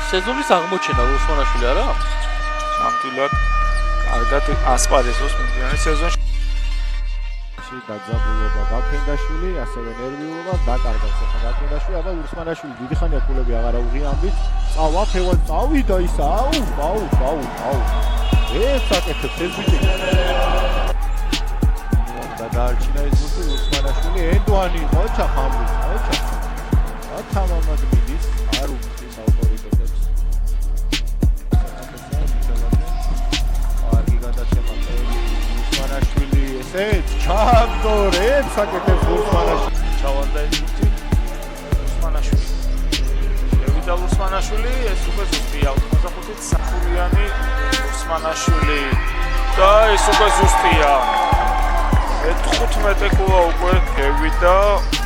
სეზონის აღმოჩენა უსმანაშვილი არა? ნამდვილად კარგად ასპარეზობს მიმდინარე სეზონში. დაძაბულობა გაფრინდაშვილი, ასევე ნერვიულობა დაკარგავს ახლა გაფრინდაშვილი, აბა უსმანაშვილი დიდი ხანია ქულები აღარ უღიამბით. წავა ფევან წავიდა ის, აუ. ეს აკეთებს ეს ბიჭი. გადაარჩინა ეს ბიჭი უსმანაშვილი, ედვანი ხოჩა ხამბის, ხოჩა. ათამამად მიდის, არ უხდის ავტორიტეტებს. კარგი გადაცემა უსმანაშვილი ესეც ჩაგდორებს აკეთებს უსმანაშვილი. ჩავარდა ეს ბიჭი უსმანაშვილი. შევიდა უსმანაშვილი, ეს უკვე ზუსტია 85 საფულიანი უსმანაშვილი და ეს უკვე ზუსტია. 15 კულა უკვე შევიდა,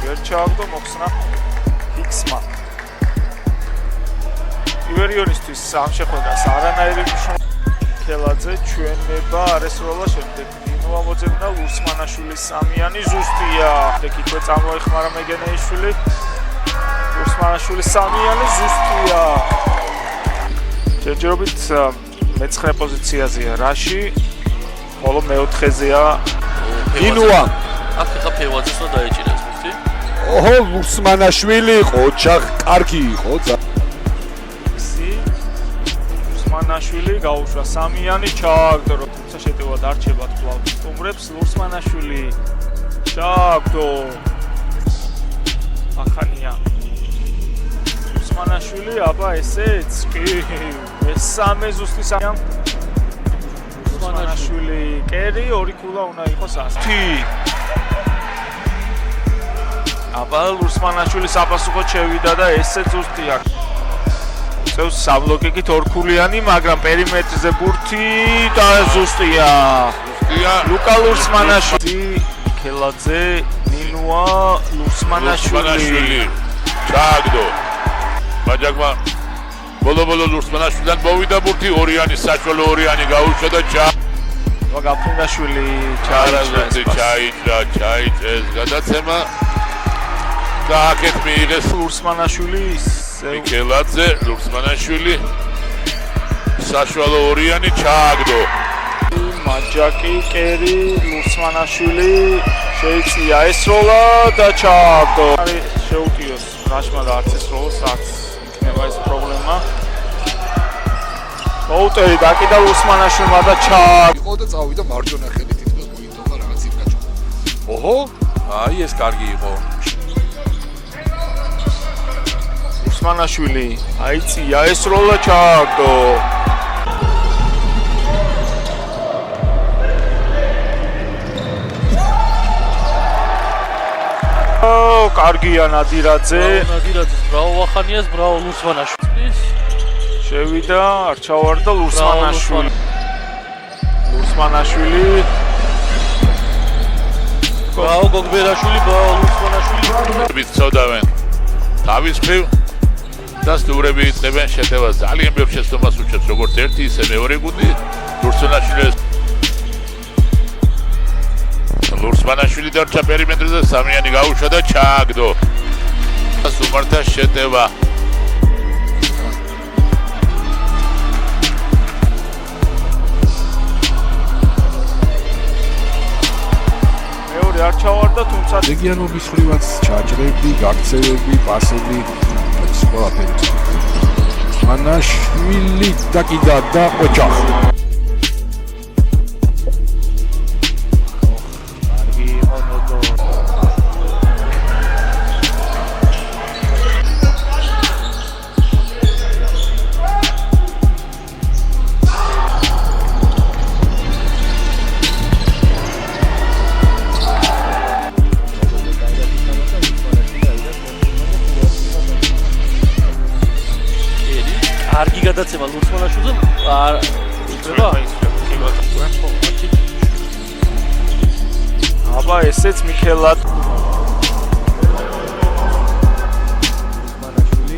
ვერ ჩააგდო მოხსნა X-მა. ივერიონისთვის ამ შეხვედრას არანაირი ქელაძე ჩვენება არ ესროლა შემდეგ. ნინო ამოძებნა უსმანაშვილის სამიანი ზუსტია. იქ წამოეხმარა მეგენეიშვილი. უსმანაშვილის სამიანი ზუსტია. ჯერჯერობით მე-9 პოზიციაზეა რაში, ხოლო მე-4-ზეა ნინოა. აფრიკა ფევაძეს და დაეჭირეს მისთვის. ოჰო, უსმანაშვილი ყოჩა კარგი იყო. უსმანაშვილი გაუშვა სამიანი ჩააგდო, თუმცა შეტევად არჩევად კვლავ სტუმრებს უსმანაშვილი ჩააგდო. ახანია უსმანაშვილი, აბა ესეც კი მესამე ზუსტი სამიან უსმანაშვილი კერი ორი კულა უნდა იყოს ასეთი. აბა უსმანაშვილი საპასუხოდ შევიდა და ესეც ზუსტია. წევს საბლოკიკით ორქულიანი, მაგრამ პერიმეტრზე ბურთი და ზუსტია. ლუკა უსმანაშვილი, ქელაძე, ნინოა, უსმანაშვილი. ჩააგდო. მაჯაკმა ბოლო უსმანაშვილიდან მოვიდა ბურთი, ორიანი საშუალო ორიანი გაუშვა და გაფრინდაშვილი ჩაიჭრა ეს გადაცემა და აქეთ მიიღეს უსმანაშვილის მიქელაძე, უსმანაშვილი საშუალო ორიანი ჩააგდო. მაჯაკი, კერი, უსმანაშვილი შეიწია ესროლა და ჩააგდო. შეუტიოს რაშმა და არც ესროლოს, არც იქნება ეს პრობლემა. მოუტევი დაკიდა უსმანაშვილმა და ჩააგდო. იყო და წავიდა მარჯვენა ხელით თითქოს მოიტოვა რაღაც იმ გაჭო. ოჰო, აი ეს კარგი იყო. უსმანაშვილი აიწია ესროლა ჩააგდო. კარგია ნადირაძე. ნადირაძეს ბრავო ახანიას, ბრავო უსმანაშვილის. შევიდა, არ ჩავარდა უსმანაშვილი. უსმანაშვილი. ბრავო გოგბერაშვილი, ბრავო უსმანაშვილი. ვიცოდავენ. თავის მხრივ და სტუმრები იწყებენ შეტევას. ძალიან ბევრ შეცდომას უჩვენს როგორც ერთი, ისე მეორე გუნდი. უსმანაშვილის უსმანაშვილი დარჩა პერიმეტრზე, სამიანი გაუშვა და ჩააგდო. სტუმართა შეტევა. მეორე არ ჩავარდა, თუმცა რეგიონობის ხრივაც ჩაჭრები, გაქცევები, პასები, ყველაფერი. უსმანაშვილი დაკიდა და ყოჩა. კარგი გადაცემა უსმანაშვილზე არ იწება? აბა ესეც მიქელად უსმანაშვილი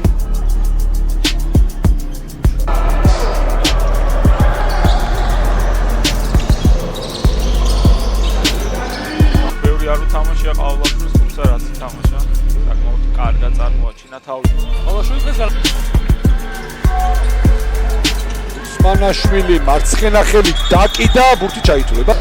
ბევრი არ უთამაშია ყავლაშვილს, თუმცა რაც ითამაშა საკმაოდ კარგად წარმოაჩინა თავი. ყავლაშვილის მანაშვილი მარცხენა ხელი დაკიდა, ბურთი ჩაითვლება.